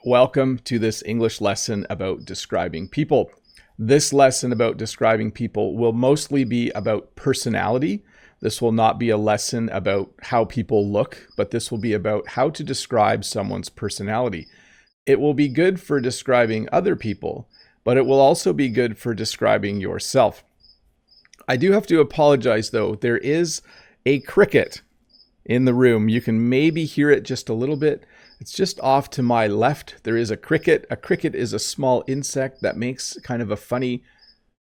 Welcome to this English lesson about describing people. This lesson about describing people will mostly be about personality. This will not be a lesson about how people look, but this will be about how to describe someone's personality. It will be good for describing other people, but it will also be good for describing yourself. I do have to apologize though. There is a cricket in the room. You can maybe hear it just a little bit. It's just off to my left. There is a cricket. A cricket is a small insect that makes kind of a funny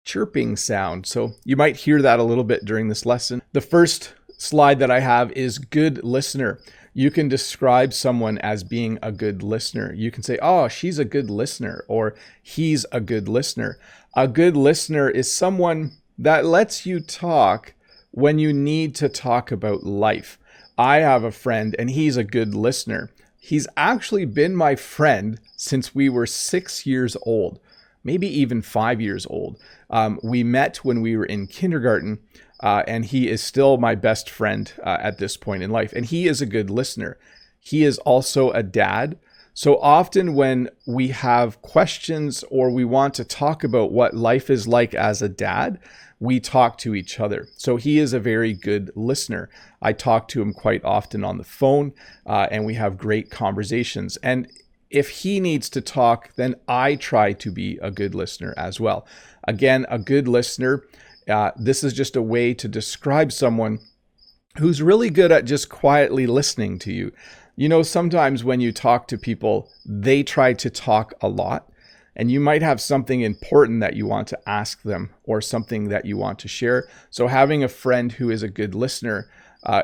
chirping sound. So you might hear that a little bit during this lesson. The first slide that I have is good listener. You can describe someone as being a good listener. You can say, oh, she's a good listener, or he's a good listener. A good listener is someone that lets you talk when you need to talk about life. I have a friend and he's a good listener. He's actually been my friend since we were 6 years old, maybe even 5 years old. We met when we were in kindergarten, and he is still my best friend at this point in life. And he is a good listener. He is also a dad. So often when we have questions or we want to talk about what life is like as a dad, we talk to each other. So he is a very good listener. I talk to him quite often on the phone, and we have great conversations. And if he needs to talk, then I try to be a good listener as well. Again, a good listener, this is just a way to describe someone who's really good at just quietly listening to you. You know, sometimes when you talk to people, they try to talk a lot. And you might have something important that you want to ask them or something that you want to share. So having a friend who is a good listener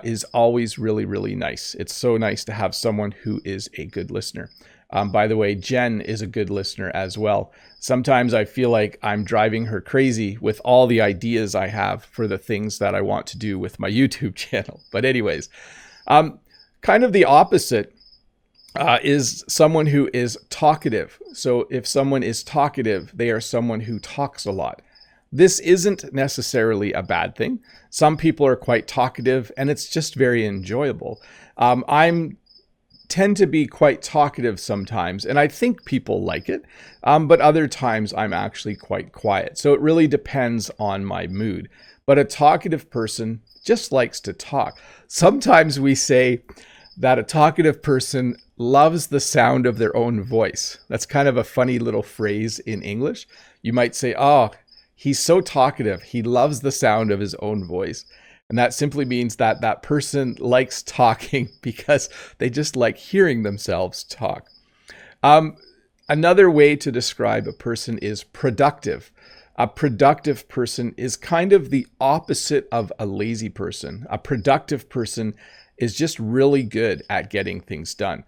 is always really, really nice. It's so nice to have someone who is a good listener. By the way, Jen is a good listener as well. Sometimes I feel like I'm driving her crazy with all the ideas I have for the things that I want to do with my YouTube channel. But anyways, kind of the opposite is someone who is talkative. So if someone is talkative, they are someone who talks a lot. This isn't necessarily a bad thing. Some people are quite talkative and it's just very enjoyable. I tend to be quite talkative sometimes, and I think people like it, but other times I'm actually quite quiet. So it really depends on my mood. But a talkative person just likes to talk. Sometimes we say that a talkative person loves the sound of their own voice. That's kind of a funny little phrase in English. You might say, oh, he's so talkative. He loves the sound of his own voice. And that simply means that that person likes talking because they just like hearing themselves talk. Another way to describe a person is productive. A productive person is kind of the opposite of a lazy person. A productive person is just really good at getting things done.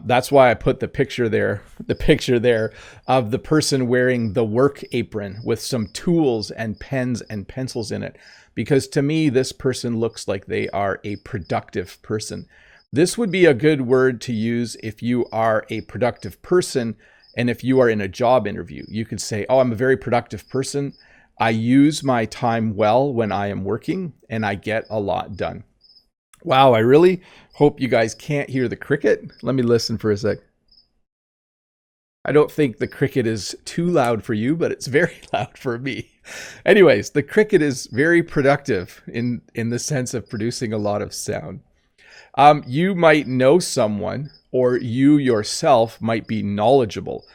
That's why I put the picture there of the person wearing the work apron with some tools and pens and pencils in it. Because to me, this person looks like they are a productive person. This would be a good word to use if you are a productive person and if you are in a job interview. You could say, oh, I'm a very productive person. I use my time well when I am working and I get a lot done. Wow, I really hope you guys can't hear the cricket. Let me listen for a sec. I don't think the cricket is too loud for you, but it's very loud for me. Anyways, the cricket is very productive in the sense of producing a lot of sound. You might know someone, or you yourself might be knowledgeable.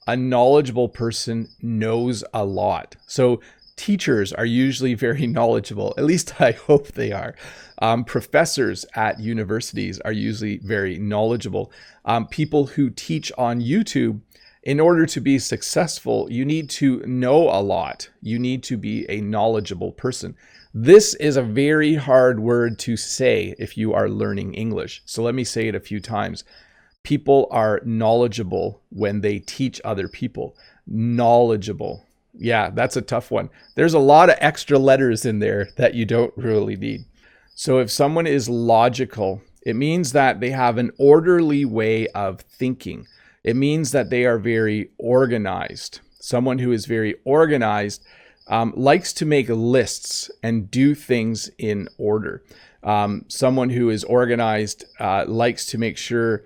A knowledgeable person knows a lot. So teachers are usually very knowledgeable. At least I hope they are. Professors at universities are usually very knowledgeable. People who teach on YouTube, in order to be successful, you need to know a lot. You need to be a knowledgeable person. This is a very hard word to say if you are learning English. So let me say it a few times. People are knowledgeable when they teach other people. Knowledgeable. Yeah, that's a tough one. There's a lot of extra letters in there that you don't really need. So if someone is logical, it means that they have an orderly way of thinking. It means that they are very organized. Someone who is very organized likes to make lists and do things in order. Someone who is organized likes to make sure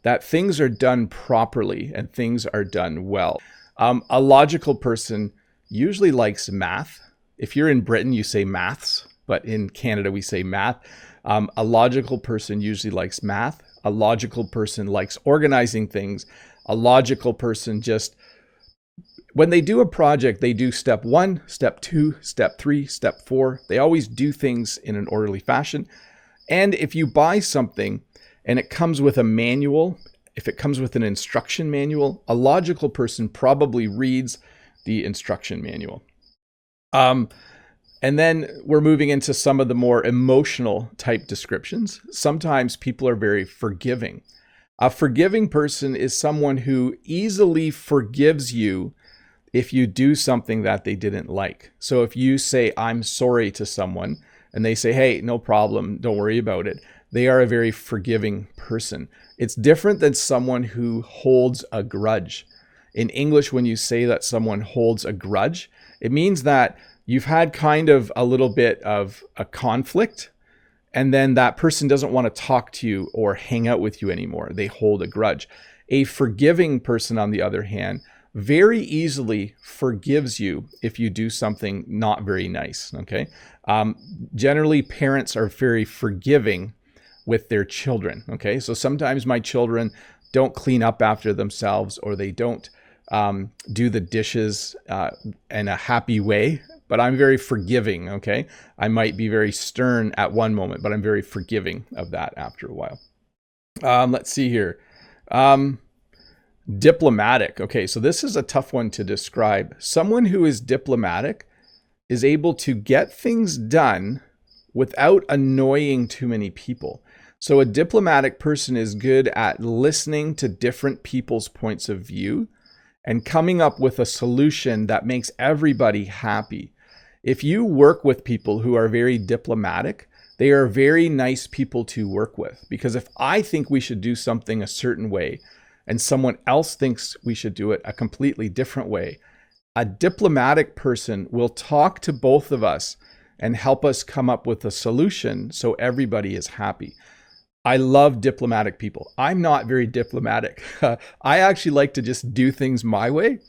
that things are done properly and things are done well. A logical person usually likes math. If you're in Britain, you say maths, but in Canada, we say math. A logical person usually likes math. A logical person likes organizing things. A logical person just, when they do a project, they do step 1, step 2, step 3, step 4. They always do things in an orderly fashion. And if you buy something and it comes with a manual, if it comes with an instruction manual, a logical person probably reads the instruction manual. And then we're moving into some of the more emotional type descriptions. Sometimes people are very forgiving. A forgiving person is someone who easily forgives you if you do something that they didn't like. So if you say, I'm sorry to someone, and they say, hey, no problem, don't worry about it, they are a very forgiving person. It's different than someone who holds a grudge. In English, when you say that someone holds a grudge, it means that you've had kind of a little bit of a conflict, and then that person doesn't want to talk to you or hang out with you anymore. They hold a grudge. A forgiving person, on the other hand, very easily forgives you if you do something not very nice, okay? Generally, parents are very forgiving with their children, okay? So sometimes my children don't clean up after themselves, or they don't do the dishes in a happy way, but I'm very forgiving, okay? I might be very stern at one moment, but I'm very forgiving of that after a while. Let's see here. Diplomatic. Okay, so this is a tough one to describe. Someone who is diplomatic is able to get things done without annoying too many people. So a diplomatic person is good at listening to different people's points of view and coming up with a solution that makes everybody happy. If you work with people who are very diplomatic, they are very nice people to work with. Because if I think we should do something a certain way, and someone else thinks we should do it a completely different way, a diplomatic person will talk to both of us and help us come up with a solution so everybody is happy. I love diplomatic people. I'm not very diplomatic. I actually like to just do things my way.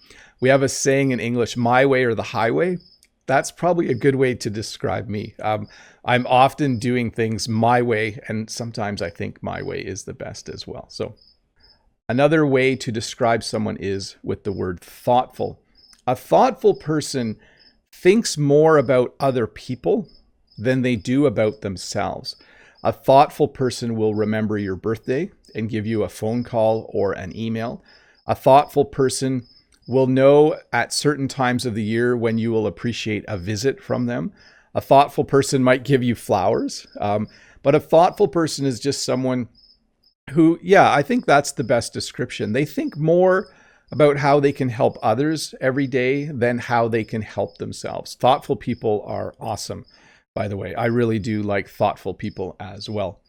We have a saying in English, my way or the highway. That's probably a good way to describe me. I'm often doing things my way, and sometimes I think my way is the best as well. So another way to describe someone is with the word thoughtful. A thoughtful person thinks more about other people than they do about themselves. A thoughtful person will remember your birthday and give you a phone call or an email. A thoughtful person will know at certain times of the year when you will appreciate a visit from them. A thoughtful person might give you flowers, but a thoughtful person is just someone who, yeah, I think that's the best description. They think more about how they can help others every day than how they can help themselves. Thoughtful people are awesome, by the way. I really do like thoughtful people as well.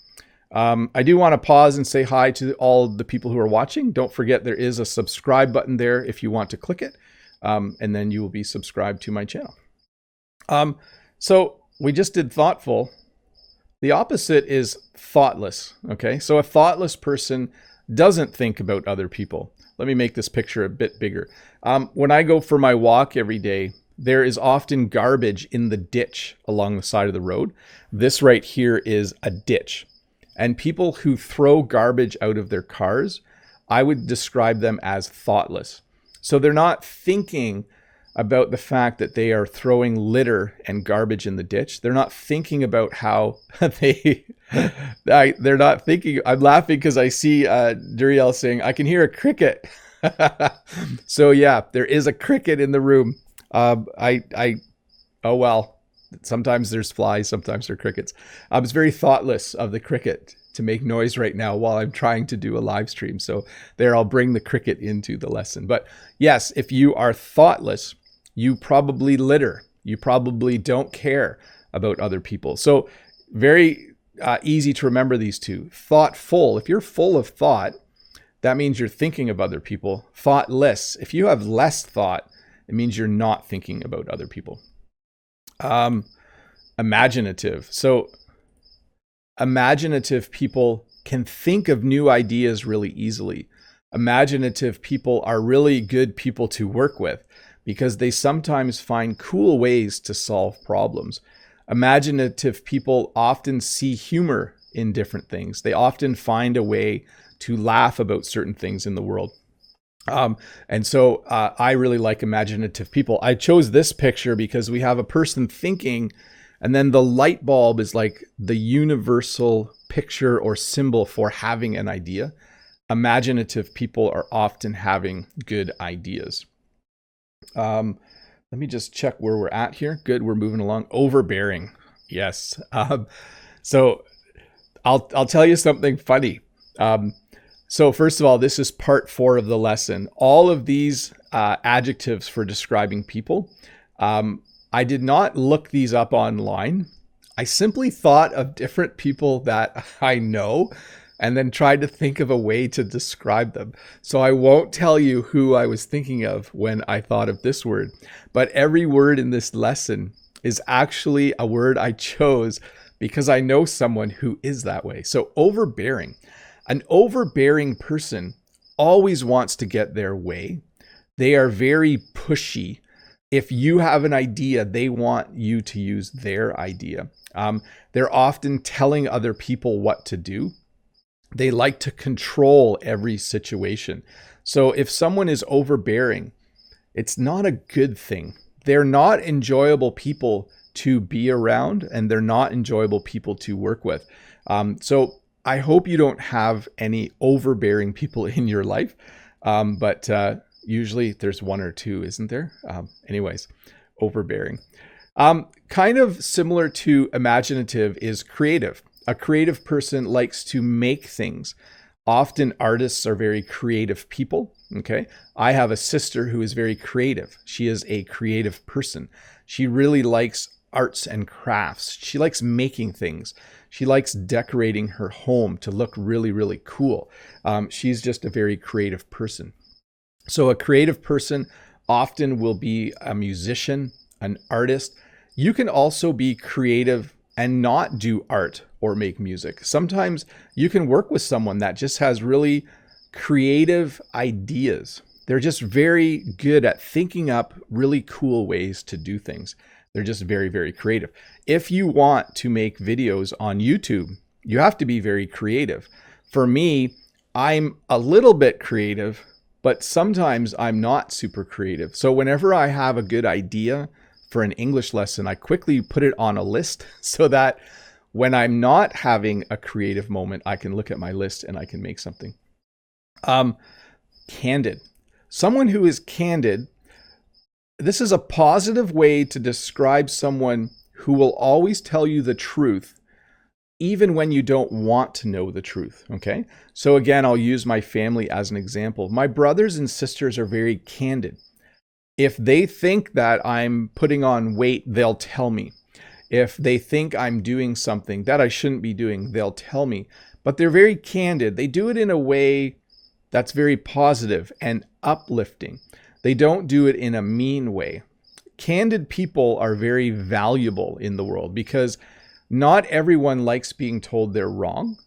I do want to pause and say hi to all the people who are watching. Don't forget there is a subscribe button there if you want to click it, and then you will be subscribed to my channel. So we just did thoughtful. The opposite is thoughtless, okay? So a thoughtless person doesn't think about other people. Let me make this picture a bit bigger. When I go for my walk every day, there is often garbage in the ditch along the side of the road. This right here is a ditch. And people who throw garbage out of their cars, I would describe them as thoughtless. So they're not thinking about the fact that they are throwing litter and garbage in the ditch. They're not thinking about how they're not thinking. I'm laughing because I see Duriel saying, I can hear a cricket. So yeah, there is a cricket in the room. Oh well, sometimes there's flies, sometimes there are crickets. It's very thoughtless of the cricket to make noise right now while I'm trying to do a live stream. So there, I'll bring the cricket into the lesson. But yes, if you are thoughtless, you probably litter. You probably don't care about other people. So very easy to remember these two. Thoughtful, if you're full of thought, that means you're thinking of other people. Thoughtless, if you have less thought, it means you're not thinking about other people. Imaginative. So imaginative people can think of new ideas really easily. Imaginative people are really good people to work with because they sometimes find cool ways to solve problems. Imaginative people often see humor in different things. They often find a way to laugh about certain things in the world. And so I really like imaginative people. I chose this picture because we have a person thinking, and then the light bulb is like the universal picture or symbol for having an idea. Imaginative people are often having good ideas. Let me just check where we're at here. Good, we're moving along. Overbearing. Yes. So I'll tell you something funny. So first of all, this is part 4 of the lesson. All of these adjectives for describing people, I did not look these up online. I simply thought of different people that I know and then tried to think of a way to describe them. So I won't tell you who I was thinking of when I thought of this word, but every word in this lesson is actually a word I chose because I know someone who is that way. So overbearing. An overbearing person always wants to get their way. They are very pushy. If you have an idea, they want you to use their idea. They're often telling other people what to do. They like to control every situation. So if someone is overbearing, it's not a good thing. They're not enjoyable people to be around, and they're not enjoyable people to work with. So I hope you don't have any overbearing people in your life, but usually there's one or two, isn't there? Anyways, overbearing. Kind of similar to imaginative is creative. A creative person likes to make things. Often artists are very creative people, okay? I have a sister who is very creative. She is a creative person. She really likes arts and crafts. She likes making things. She likes decorating her home to look really, really cool. She's just a very creative person. So a creative person often will be a musician, an artist. You can also be creative and not do art or make music. Sometimes you can work with someone that just has really creative ideas. They're just very good at thinking up really cool ways to do things. They're just very, very creative. If you want to make videos on YouTube, you have to be very creative. For me, I'm a little bit creative, but sometimes I'm not super creative. So whenever I have a good idea for an English lesson, I quickly put it on a list so that when I'm not having a creative moment, I can look at my list and I can make something. Candid. Someone who is candid, this is a positive way to describe someone who will always tell you the truth, even when you don't want to know the truth, okay? So again, I'll use my family as an example. My brothers and sisters are very candid. If they think that I'm putting on weight, they'll tell me. If they think I'm doing something that I shouldn't be doing, they'll tell me. But they're very candid. They do it in a way that's very positive and uplifting. They don't do it in a mean way. Candid people are very valuable in the world because not everyone likes being told they're wrong.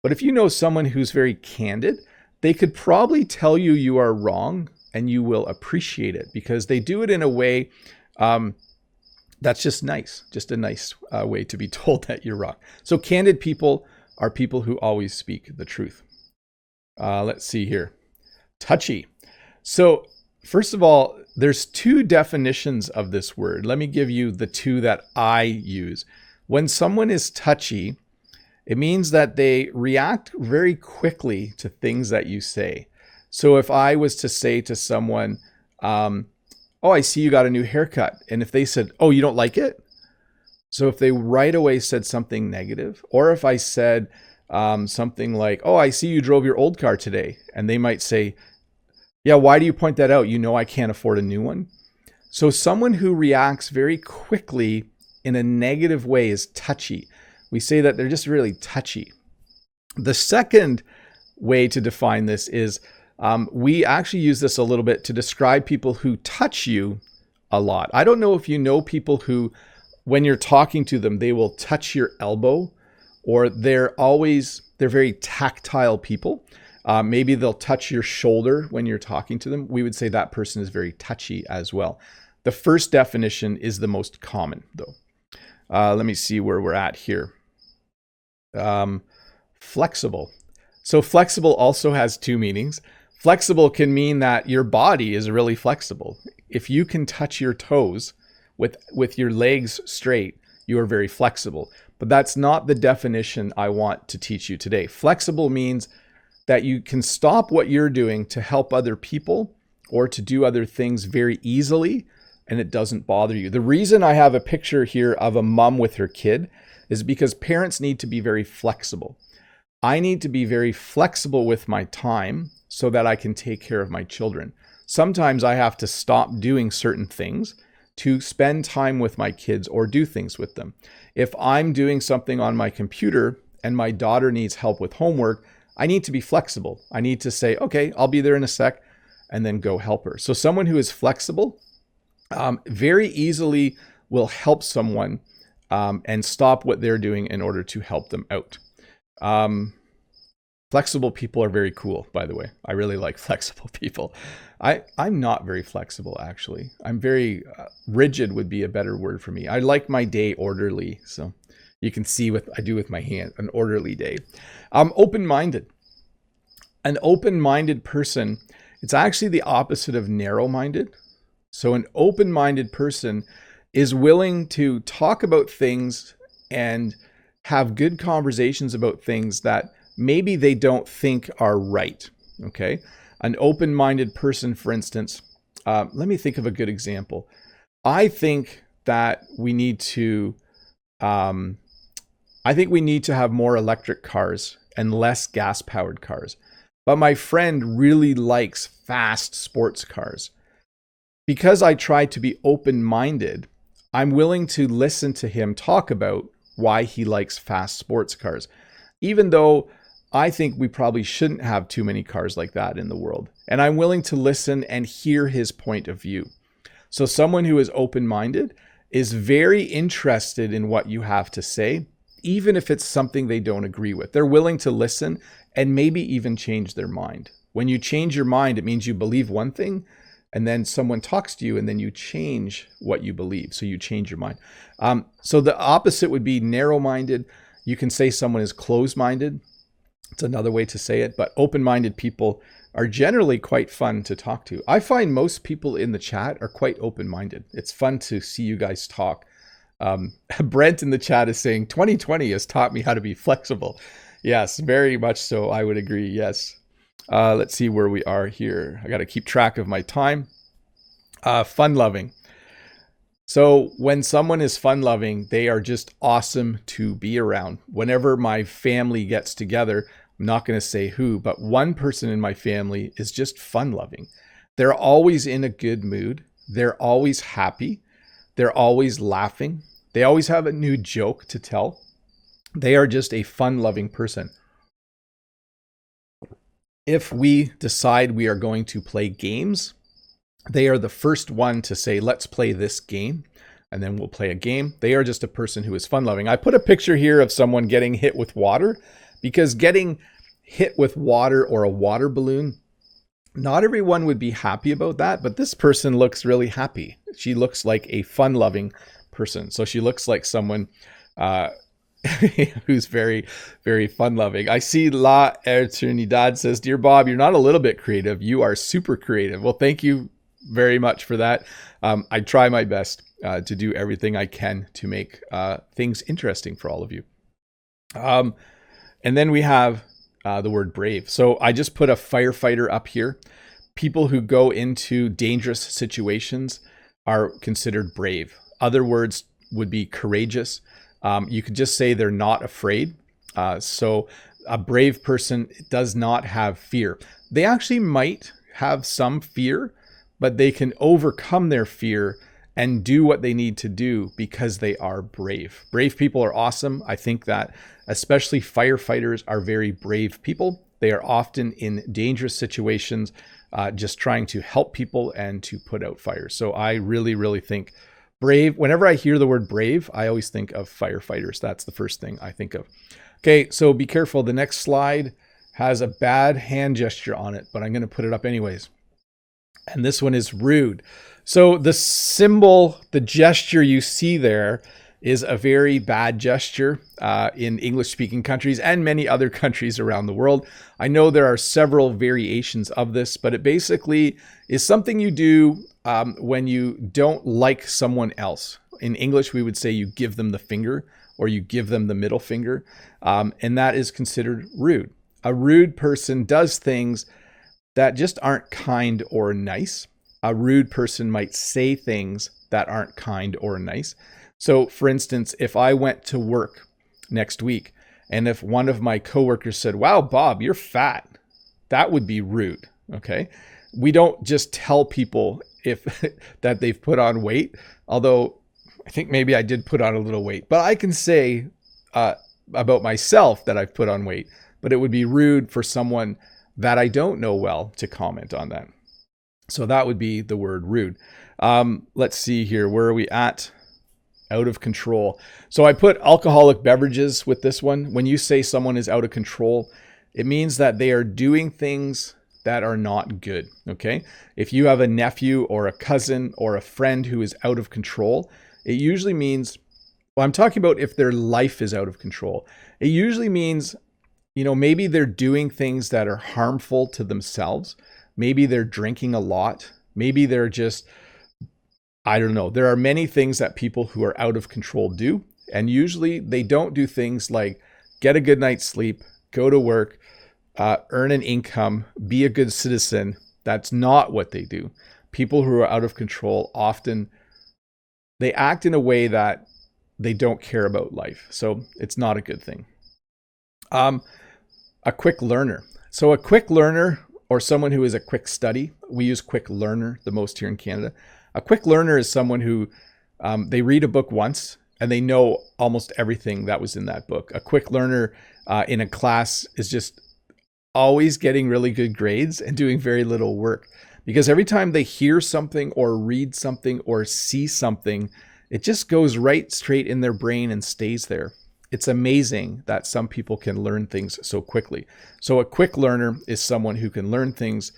But if you know someone who's very candid, they could probably tell you you are wrong and you will appreciate it because they do it in a way that's just nice, just a nice way to be told that you're wrong. So candid people are people who always speak the truth. Let's see here. Touchy. So first of all, there's 2 definitions of this word. Let me give you the 2 that I use. When someone is touchy, it means that they react very quickly to things that you say. So if I was to say to someone, oh, I see you got a new haircut. And if they said, oh, you don't like it? So if they right away said something negative, or if I said something like, oh, I see you drove your old car today. And they might say, yeah, why do you point that out? You know I can't afford a new one. So someone who reacts very quickly in a negative way is touchy. We say that they're just really touchy. The second way to define this is we actually use this a little bit to describe people who touch you a lot. I don't know if you know people who, when you're talking to them, they will touch your elbow or they're very tactile people. Maybe they'll touch your shoulder when you're talking to them. We would say that person is very touchy as well. The first definition is the most common, though. Let me see where we're at here. Flexible. So flexible also has two meanings. Flexible can mean that your body is really flexible. If you can touch your toes with your legs straight, you are very flexible. But that's not the definition I want to teach you today. Flexible means that you can stop what you're doing to help other people or to do other things very easily, and it doesn't bother you. The reason I have a picture here of a mom with her kid is because parents need to be very flexible. I need to be very flexible with my time so that I can take care of my children. Sometimes I have to stop doing certain things to spend time with my kids or do things with them. If I'm doing something on my computer and my daughter needs help with homework, I need to be flexible. I need to say, okay, I'll be there in a sec, and then go help her. So someone who is flexible very easily will help someone and stop what they're doing in order to help them out. Flexible people are very cool, by the way. I really like flexible people. I'm not very flexible, actually. I'm very rigid would be a better word for me. I like my day orderly. So you can see what I do with my hand, an orderly day. Open-minded. An open-minded person, it's actually the opposite of narrow-minded. So an open-minded person is willing to talk about things and have good conversations about things that maybe they don't think are right, okay? An open-minded person, for instance, let me think of a good example. I think that we need to have more electric cars and less gas-powered cars. But my friend really likes fast sports cars. Because I try to be open-minded, I'm willing to listen to him talk about why he likes fast sports cars, even though I think we probably shouldn't have too many cars like that in the world. And I'm willing to listen and hear his point of view. So someone who is open-minded is very interested in what you have to say, even if it's something they don't agree with. They're willing to listen and maybe even change their mind. When you change your mind, it means you believe one thing, and then someone talks to you and then you change what you believe. So you change your mind. So the opposite would be narrow-minded. You can say someone is closed-minded. It's another way to say it, but open-minded people are generally quite fun to talk to. I find most people in the chat are quite open-minded. It's fun to see you guys talk. Brent in the chat is saying 2020 has taught me how to be flexible. Yes, very much so. I would agree. Yes. Let's see where we are here. I got to keep track of my time. Fun-loving. So when someone is fun-loving, they are just awesome to be around. Whenever my family gets together, I'm not going to say who, but one person in my family is just fun-loving. They're always in a good mood. They're always happy. They're always laughing. They always have a new joke to tell. They are just a fun-loving person. If we decide we are going to play games, they are the first one to say, let's play this game, and then we'll play a game. They are just a person who is fun-loving. I put a picture here of someone getting hit with water, because getting hit with water or a water balloon, not everyone would be happy about that, but this person looks really happy. She looks like a fun-loving person. So she looks like someone who's very, very fun-loving. I see La Eternidad says, Dear Bob, you're not a little bit creative. You are super creative. Well, thank you very much for that. I try my best to do everything I can to make things interesting for all of you. And then we have the word brave. So I just put a firefighter up here. People who go into dangerous situations are considered brave. Other words would be courageous. You could just say they're not afraid. So a brave person does not have fear. They actually might have some fear, but they can overcome their fear and do what they need to do because they are brave. Brave people are awesome. I think that especially firefighters are very brave people. They are often in dangerous situations, just trying to help people and to put out fires. So I really, really think brave, whenever I hear the word brave, I always think of firefighters. That's the first thing I think of. Okay, so be careful. The next slide has a bad hand gesture on it, but I'm going to put it up anyways. And this one is rude. So the symbol, the gesture you see there is a very bad gesture in English-speaking countries and many other countries around the world. I know there are several variations of this, but it basically is something you do when you don't like someone else. In English, we would say you give them the finger or you give them the middle finger, and that is considered rude. A rude person does things that just aren't kind or nice. A rude person might say things that aren't kind or nice. So, for instance, if I went to work next week and if one of my coworkers said, "Wow, Bob, you're fat," that would be rude. Okay. We don't just tell people if that they've put on weight, although I think maybe I did put on a little weight, but I can say about myself that I've put on weight, but it would be rude for someone that I don't know well to comment on that. So that would be the word rude. Let's see here. Where are we at? Out of control. So I put alcoholic beverages with this one. When you say someone is out of control, it means that they are doing things that are not good. Okay. If you have a nephew or a cousin or a friend who is out of control, it usually means, well, I'm talking about if their life is out of control. It usually means, maybe they're doing things that are harmful to themselves. Maybe they're drinking a lot. Maybe they're just, I don't know. There are many things that people who are out of control do. And usually they don't do things like get a good night's sleep, go to work, earn an income, be a good citizen. That's not what they do. People who are out of control often, they act in a way that they don't care about life. So it's not a good thing. A quick learner. So a quick learner, or someone who is a quick study, we use quick learner the most here in Canada. A quick learner is someone who they read a book once and they know almost everything that was in that book. A quick learner in a class is just always getting really good grades and doing very little work, because every time they hear something or read something or see something, it just goes right straight in their brain and stays there. It's amazing that some people can learn things so quickly. So a quick learner is someone who can learn things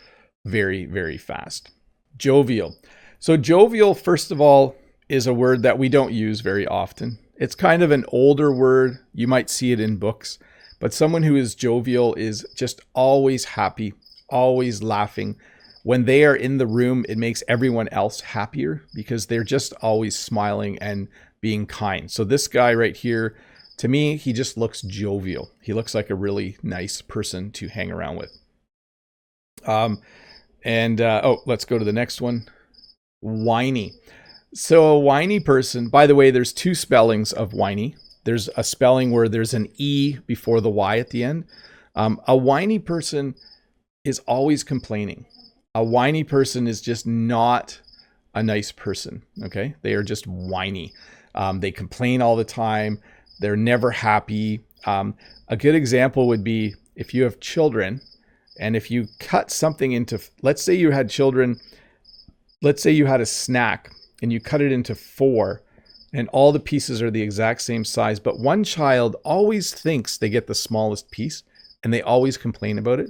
very, very fast. Jovial. So jovial, first of all, is a word that we don't use very often. It's kind of an older word. You might see it in books, but someone who is jovial is just always happy, always laughing. When they are in the room, it makes everyone else happier because they're just always smiling and being kind. So this guy right here, to me, he just looks jovial. He looks like a really nice person to hang around with. Let's go to the next one. Whiny. So a whiny person, by the way, there's two spellings of whiny. There's a spelling where there's an E before the Y at the end. A whiny person is always complaining. A whiny person is just not a nice person. Okay. They are just whiny. They complain all the time. They're never happy. A good example would be if you have children and if you cut something into, let's say you had children, let's say you had a snack and you cut it into 4 and all the pieces are the exact same size, but one child always thinks they get the smallest piece and they always complain about it.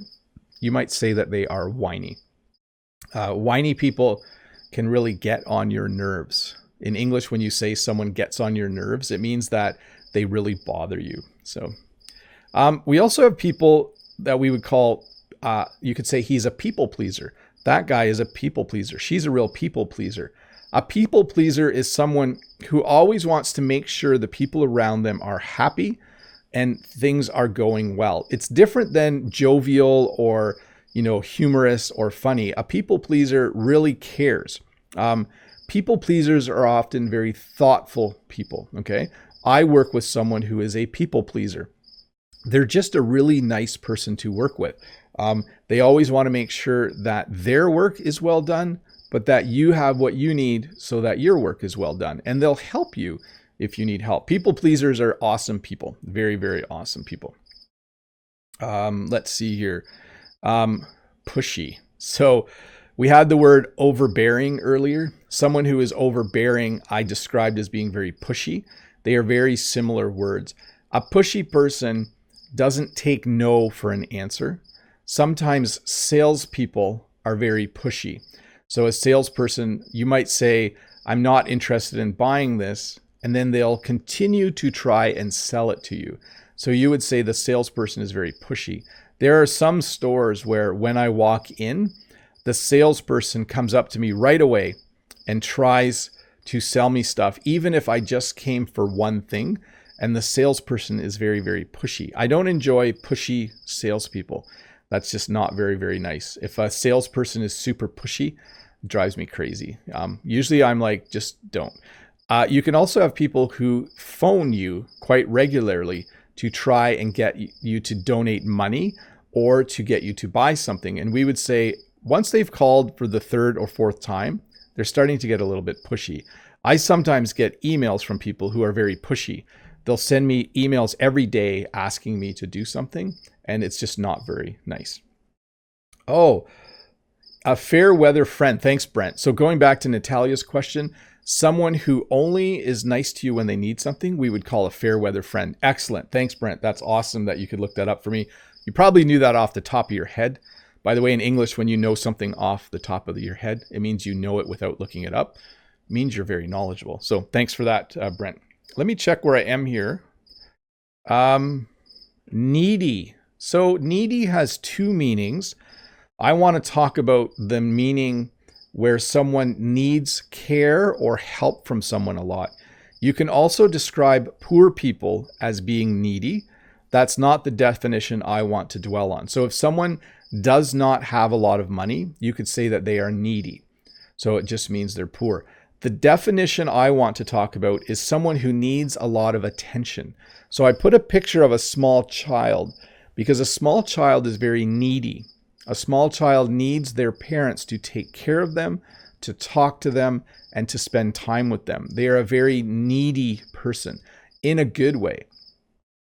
You might say that they are whiny. Whiny people can really get on your nerves. In English, when you say someone gets on your nerves, it means that they really bother you. So we also have people that we would call, you could say he's a people pleaser. That guy is a people pleaser. She's a real people pleaser. A people pleaser is someone who always wants to make sure the people around them are happy and things are going well. It's different than jovial or, humorous or funny. A people pleaser really cares. People pleasers are often very thoughtful people. Okay. I work with someone who is a people pleaser. They're just a really nice person to work with. They always want to make sure that their work is well done, but that you have what you need so that your work is well done. And they'll help you if you need help. People pleasers are awesome people. Very, very awesome people. Let's see here. Pushy. So we had the word overbearing earlier. Someone who is overbearing, I described as being very pushy. They are very similar words. A pushy person doesn't take no for an answer. Sometimes salespeople are very pushy. So a salesperson, you might say, I'm not interested in buying this, and then they'll continue to try and sell it to you. So you would say the salesperson is very pushy. There are some stores where when I walk in, the salesperson comes up to me right away and tries to sell me stuff, even if I just came for one thing. And the salesperson is very, very pushy. I don't enjoy pushy salespeople. That's just not very, very nice. If a salesperson is super pushy, it drives me crazy. Usually I'm like, just don't. You can also have people who phone you quite regularly to try and get you to donate money or to get you to buy something. And we would say, once they've called for the third or fourth time, they're starting to get a little bit pushy. I sometimes get emails from people who are very pushy. They'll send me emails every day asking me to do something, and it's just not very nice. Oh, a fair weather friend. Thanks, Brent. So going back to Natalia's question, someone who only is nice to you when they need something, we would call a fair weather friend. Excellent. Thanks, Brent. That's awesome that you could look that up for me. You probably knew that off the top of your head. By the way, in English, when you know something off the top of your head, it means you know it without looking it up. It means you're very knowledgeable. So thanks for that, Brent. Let me check where I am here. Needy. So needy has two meanings. I want to talk about the meaning where someone needs care or help from someone a lot. You can also describe poor people as being needy. That's not the definition I want to dwell on. So if someone does not have a lot of money, you could say that they are needy. So it just means they're poor. The definition I want to talk about is someone who needs a lot of attention. So I put a picture of a small child because a small child is very needy. A small child needs their parents to take care of them, to talk to them, and to spend time with them. They are a very needy person in a good way.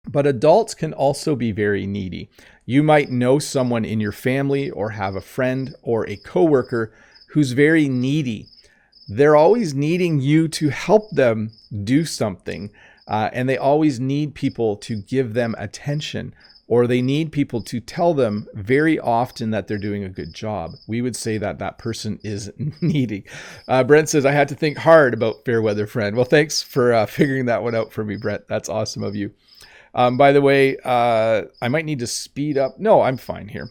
But adults can also be very needy. You might know someone in your family or have a friend or a coworker who's very needy. They're always needing you to help them do something, and they always need people to give them attention, or they need people to tell them very often that they're doing a good job. We would say that that person is needy. Brent says, I had to think hard about fair weather friend. Well, thanks for figuring that one out for me, Brent. That's awesome of you. By the way, I might need to speed up. No, I'm fine here.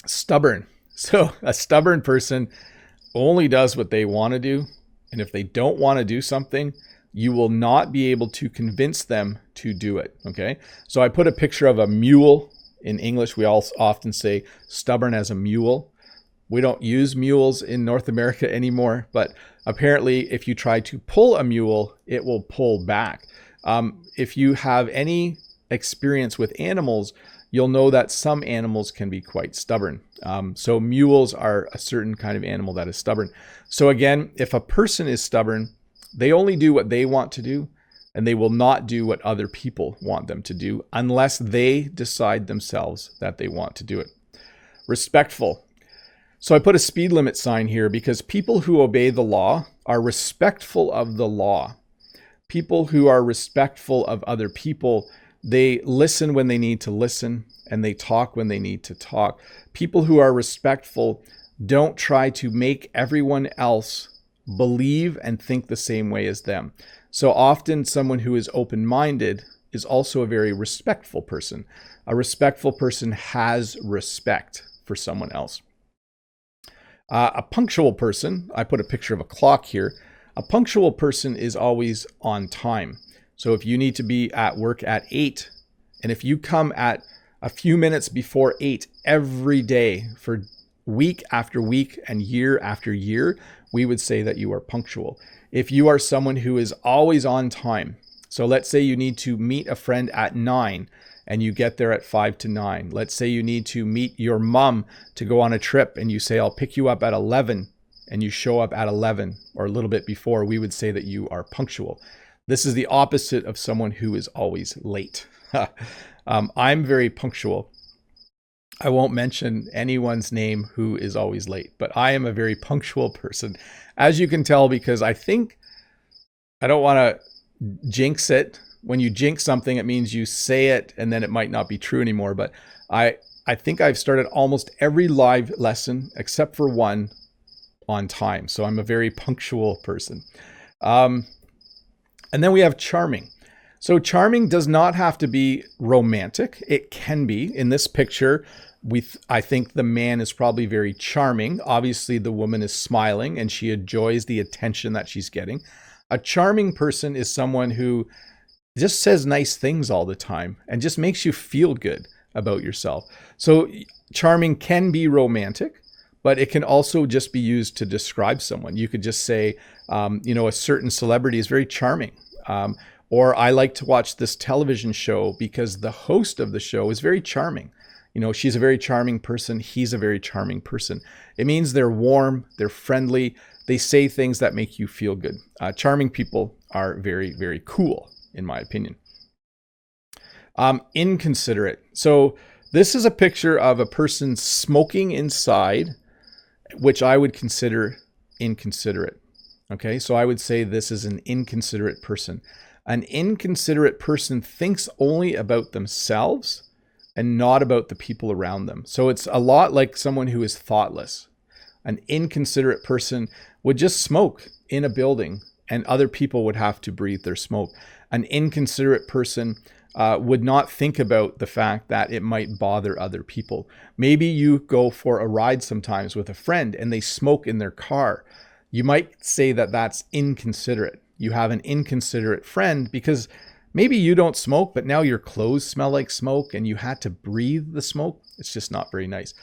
Stubborn. So a stubborn person only does what they want to do. And if they don't want to do something, you will not be able to convince them to do it. Okay. So I put a picture of a mule. In English, we all often say stubborn as a mule. We don't use mules in North America anymore, but apparently if you try to pull a mule, it will pull back. If you have any experience with animals, you'll know that some animals can be quite stubborn. So mules are a certain kind of animal that is stubborn. So again, if a person is stubborn, they only do what they want to do, and they will not do what other people want them to do unless they decide themselves that they want to do it. Respectful. So I put a speed limit sign here because people who obey the law are respectful of the law. People who are respectful of other people, they listen when they need to listen, and they talk when they need to talk. People who are respectful don't try to make everyone else believe and think the same way as them. So often someone who is open-minded is also a very respectful person. A respectful person has respect for someone else. A punctual person, I put a picture of a clock here. A punctual person is always on time. So if you need to be at work at 8, and if you come at a few minutes before 8 every day for week after week and year after year, we would say that you are punctual. If you are someone who is always on time, so let's say you need to meet a friend at 9 and you get there at 5 to 9. Let's say you need to meet your mom to go on a trip and you say, I'll pick you up at 11, and you show up at 11 or a little bit before, we would say that you are punctual. This is the opposite of someone who is always late. I'm very punctual. I won't mention anyone's name who is always late, but I am a very punctual person. As you can tell, because I don't want to jinx it, when you jinx something, it means you say it and then it might not be true anymore. But I think I've started almost every live lesson except for one on time. So I'm a very punctual person. And then we have charming. So charming does not have to be romantic. It can be. In this picture, I think the man is probably very charming. Obviously, the woman is smiling and she enjoys the attention that she's getting. A charming person is someone who just says nice things all the time and just makes you feel good about yourself. So charming can be romantic, but it can also just be used to describe someone. You could just say, a certain celebrity is very charming. Or I like to watch this television show because the host of the show is very charming. She's a very charming person. He's a very charming person. It means they're warm, they're friendly, they say things that make you feel good. Charming people are very, very cool, in my opinion. Inconsiderate. So this is a picture of a person smoking inside, which I would consider inconsiderate. Okay, so I would say this is an inconsiderate person. An inconsiderate person thinks only about themselves and not about the people around them. So it's a lot like someone who is thoughtless. An inconsiderate person would just smoke in a building and other people would have to breathe their smoke. An inconsiderate person would not think about the fact that it might bother other people. Maybe you go for a ride sometimes with a friend and they smoke in their car. You might say that that's inconsiderate. You have an inconsiderate friend because maybe you don't smoke, but now your clothes smell like smoke and you had to breathe the smoke. It's just not very nice.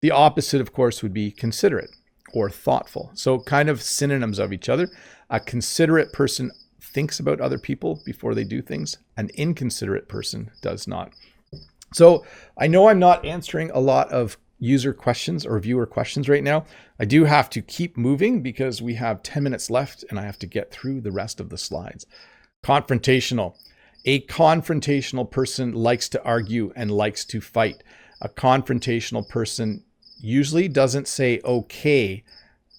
The opposite, of course, would be considerate or thoughtful. So kind of synonyms of each other. A considerate person thinks about other people before they do things. An inconsiderate person does not. So I know I'm not answering a lot of user questions or viewer questions right now. I do have to keep moving because we have 10 minutes left and I have to get through the rest of the slides. Confrontational. A confrontational person likes to argue and likes to fight. A confrontational person usually doesn't say okay.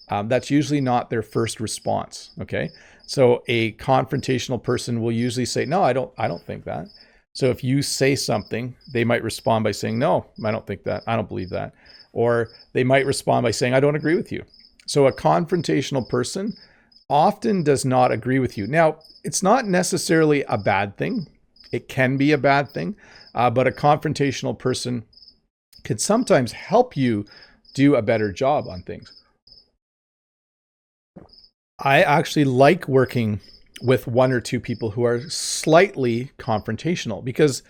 That's usually not their first response. Okay. So a confrontational person will usually say, no, I don't think that. So if you say something, they might respond by saying, no, I don't think that. I don't believe that. Or they might respond by saying, I don't agree with you. So a confrontational person often does not agree with you. Now, it's not necessarily a bad thing. It can be a bad thing, but a confrontational person can sometimes help you do a better job on things. I actually like working with one or two people who are slightly confrontational because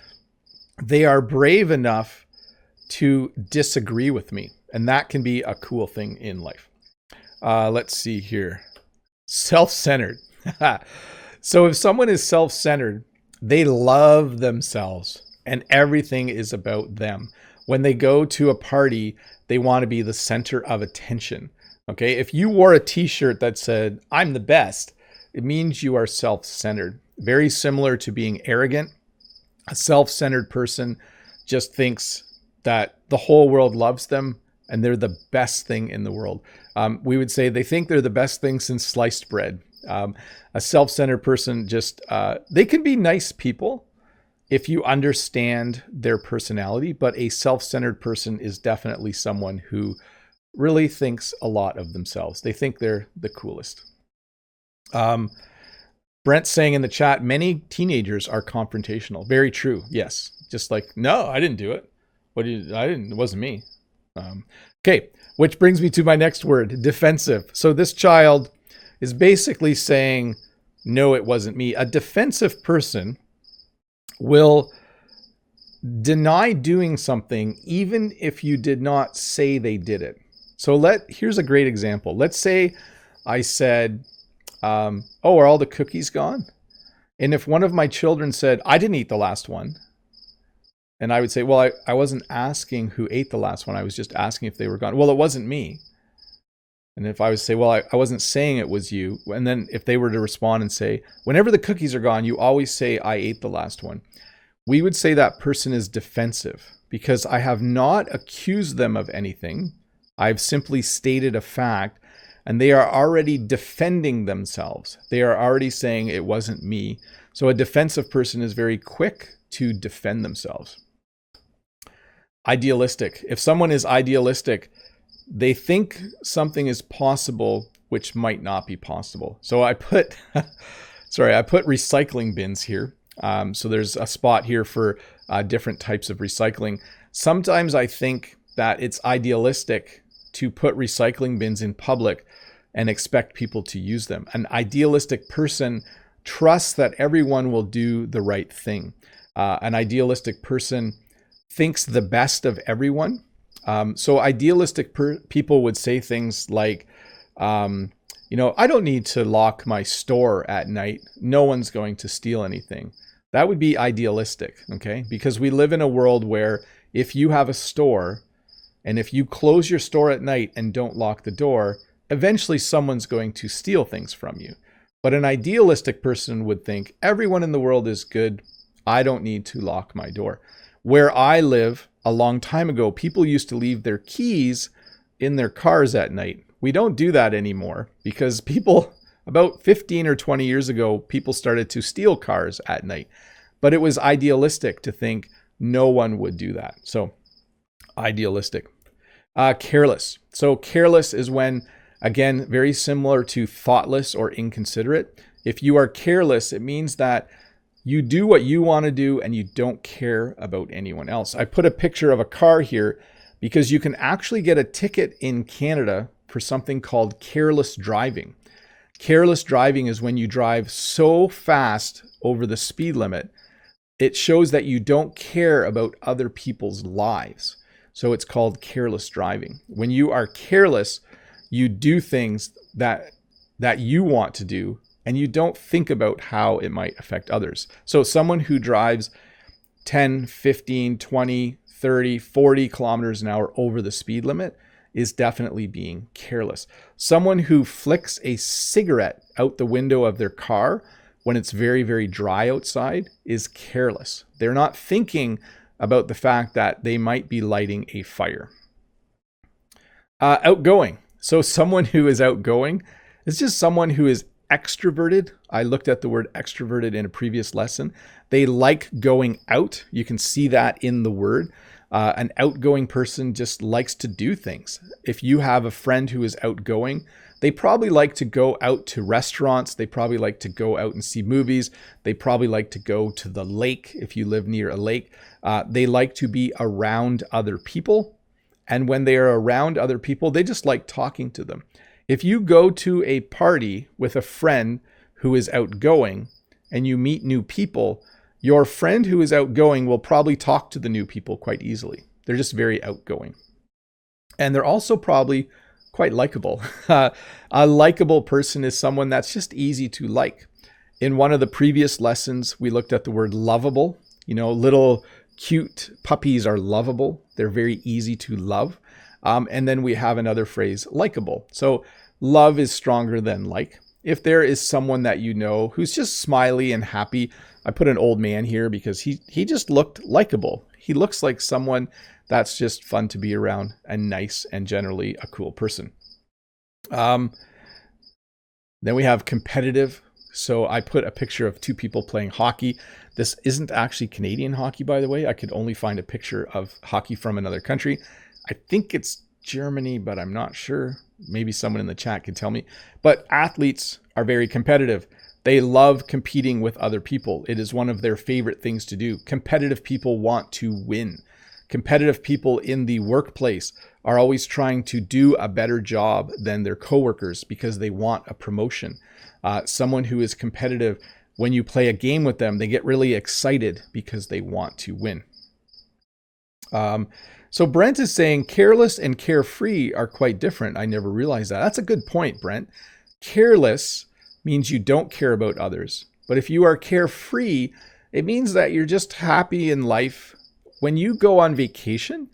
they are brave enough to disagree with me. And that can be a cool thing in life. Let's see here. Self-centered. So if someone is self-centered, they love themselves and everything is about them. When they go to a party, they want to be the center of attention. Okay, if you wore a t-shirt that said, I'm the best, it means you are self-centered. Very similar to being arrogant. A self-centered person just thinks that the whole world loves them and they're the best thing in the world. We would say they think they're the best thing since sliced bread. A self-centered person just, they can be nice people if you understand their personality, but a self-centered person is definitely someone who really thinks a lot of themselves. They think they're the coolest. Brent's saying in the chat, many teenagers are confrontational. Very true. Yes. Just like, no, I didn't do it. It wasn't me. Okay. Which brings me to my next word, defensive. So this child is basically saying, no, it wasn't me. A defensive person will deny doing something even if you did not say they did it. So here's a great example. Let's say I said, are all the cookies gone? And if one of my children said, I didn't eat the last one. And I would say, well, I wasn't asking who ate the last one. I was just asking if they were gone. Well, it wasn't me. And if I would say, well, I wasn't saying it was you. And then if they were to respond and say, whenever the cookies are gone, you always say, I ate the last one. We would say that person is defensive because I have not accused them of anything. I've simply stated a fact and they are already defending themselves. They are already saying it wasn't me. So a defensive person is very quick to defend themselves. Idealistic. If someone is idealistic, they think something is possible which might not be possible. So I put recycling bins here. So there's a spot here for different types of recycling. Sometimes I think that it's idealistic to put recycling bins in public and expect people to use them. An idealistic person trusts that everyone will do the right thing. An idealistic person thinks the best of everyone. So idealistic people would say things like, I don't need to lock my store at night. No one's going to steal anything. That would be idealistic, okay? Because we live in a world where if you have a store and if you close your store at night and don't lock the door, eventually someone's going to steal things from you. But an idealistic person would think, everyone in the world is good. I don't need to lock my door. Where I live, a long time ago, people used to leave their keys in their cars at night. We don't do that anymore because about 15 or 20 years ago, people started to steal cars at night. But it was idealistic to think no one would do that. So idealistic. Careless. So careless is when, again, very similar to thoughtless or inconsiderate. If you are careless, it means that you do what you want to do and you don't care about anyone else. I put a picture of a car here because you can actually get a ticket in Canada for something called careless driving. Careless driving is when you drive so fast over the speed limit, it shows that you don't care about other people's lives. So it's called careless driving. When you are careless, you do things that you want to do, and you don't think about how it might affect others. So someone who drives 10, 15, 20, 30, 40 kilometers an hour over the speed limit is definitely being careless. Someone who flicks a cigarette out the window of their car when it's very, very dry outside is careless. They're not thinking about the fact that they might be lighting a fire. Outgoing. So someone who is outgoing is just someone who is extroverted. I looked at the word extroverted in a previous lesson. They like going out. You can see that in the word. An outgoing person just likes to do things. If you have a friend who is outgoing, they probably like to go out to restaurants. They probably like to go out and see movies. They probably like to go to the lake if you live near a lake. They like to be around other people. And when they are around other people, they just like talking to them. If you go to a party with a friend who is outgoing and you meet new people, your friend who is outgoing will probably talk to the new people quite easily. They're just very outgoing. And they're also probably quite likable. A likable person is someone that's just easy to like. In one of the previous lessons, we looked at the word lovable. Little cute puppies are lovable. They're very easy to love. And then we have another phrase, likeable. So love is stronger than like. If there is someone that you know who's just smiley and happy, I put an old man here because he just looked likable. He looks like someone that's just fun to be around and nice and generally a cool person. Then we have competitive. So I put a picture of two people playing hockey. This isn't actually Canadian hockey, by the way. I could only find a picture of hockey from another country. I think it's Germany, but I'm not sure. Maybe someone in the chat can tell me. But athletes are very competitive. They love competing with other people. It is one of their favorite things to do. Competitive people want to win. Competitive people in the workplace are always trying to do a better job than their coworkers because they want a promotion. Someone who is competitive, when you play a game with them, they get really excited because they want to win. So Brent is saying careless and carefree are quite different. I never realized that. That's a good point, Brent. Careless means you don't care about others. But if you are carefree, it means that you're just happy in life. When you go on vacation,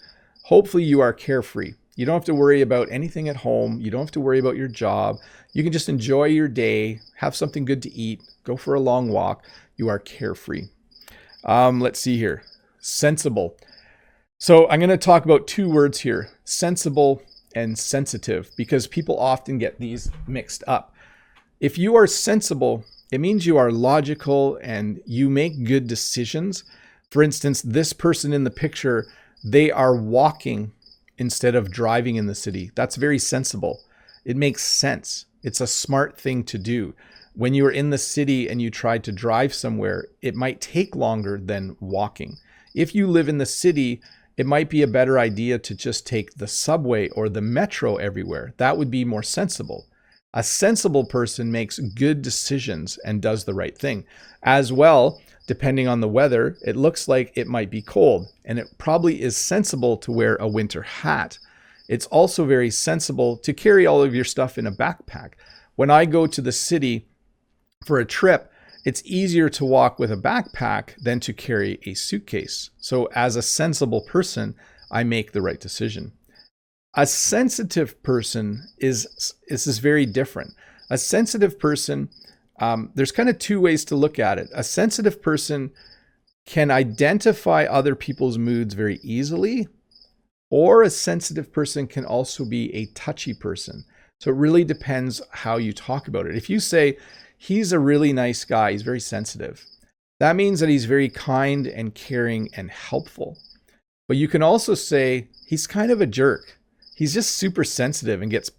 hopefully you are carefree. You don't have to worry about anything at home. You don't have to worry about your job. You can just enjoy your day, have something good to eat, go for a long walk. You are carefree. Let's see here. Sensible. So I'm going to talk about two words here, sensible and sensitive, because people often get these mixed up. If you are sensible, It means you are logical and you make good decisions. For instance, this person in the picture, they are walking instead of driving in the city. That's very sensible. It makes sense. It's a smart thing to do. When you are in the city and you try to drive somewhere, it might take longer than walking. If you live in the city, it might be a better idea to just take the subway or the metro everywhere. That would be more sensible. A sensible person makes good decisions and does the right thing. As well, depending on the weather, it looks like it might be cold, and it probably is sensible to wear a winter hat. It's also very sensible to carry all of your stuff in a backpack. When I go to the city for a trip, it's easier to walk with a backpack than to carry a suitcase. So as a sensible person, I make the right decision. A sensitive person is very different. A sensitive person, there's kind of two ways to look at it. A sensitive person can identify other people's moods very easily, or a sensitive person can also be a touchy person. So it really depends how you talk about it. If you say, he's a really nice guy, he's very sensitive, that means that he's very kind and caring and helpful. But you can also say, he's kind of a jerk. He's just super sensitive and gets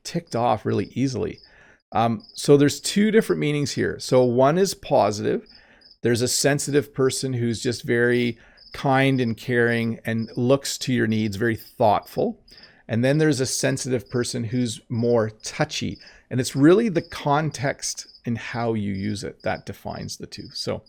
ticked off really easily. So there's two different meanings here. So one is positive. There's a sensitive person who's just very kind and caring and looks to your needs, very thoughtful. And then there's a sensitive person who's more touchy. And it's really the context in how you use it that defines the two. So